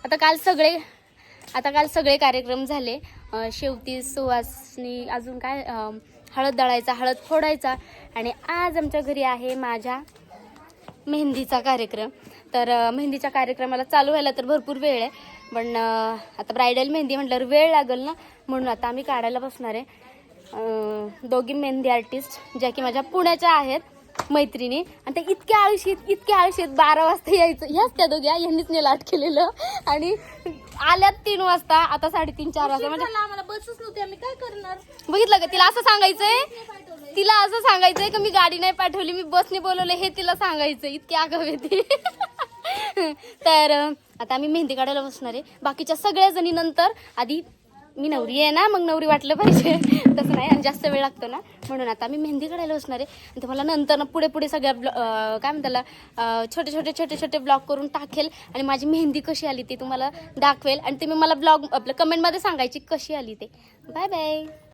आता काल सगळे कार्यक्रम झाले. शेवटी सुवासनी अजून काय हळद दळायचा, हळद फोडायचा आणि आज आमच्या घरी आहे माझ्या मेहंदीचा कार्यक्रम. तर मेहंदीच्या कार्यक्रमाला चालू व्हायला तर भरपूर वेळ आहे, पण आता ब्रायडल मेहंदी म्हटल्यावर वेळ लागेल ना, म्हणून आता आम्ही काढायला बसणार आहे. दोघी मेहंदी आर्टिस्ट ज्या की माझ्या पुण्याच्या आहेत मैत्रिणी, आणि ते इतक्या आळशी 12 वाजता यायचं. ह्याच त्या दोघ्या यांनीच नेलाट केलेलं आणि आल्यात 3 वाजता, आता 3:30-4 वाजता. म्हणजे आम्हाला बसच नव्हती, आम्ही काय करणार. बघितलं का, तिला असं सांगायचंय का मी गाडी नाही पाठवली, मी बसने बोलवलं, हे तिला सांगायचं. इतकी आगाऊ आहे ती. तर आता आम्ही मेहंदी काढायला बसणार आहे. बाकीच्या सगळ्या जणी नंतर, आधी मी नवरी आहे ना, मग नवरी वाटलं पाहिजे तसं नाही, आणि जास्त वेळ लागतो ना, म्हणून आता आम्ही मेहंदी काढायला बसणार आहे. आणि तुम्हाला नंतर पुढे सगळ्या काय म्हणताला छोटे ब्लॉग करून टाकेल आणि माझी मेहंदी कशी आली ते तुम्हाला दाखवेल, आणि तुम्ही मला ब्लॉग आपलं कमेंटमध्ये सांगायची कशी आली ते. Bye bye.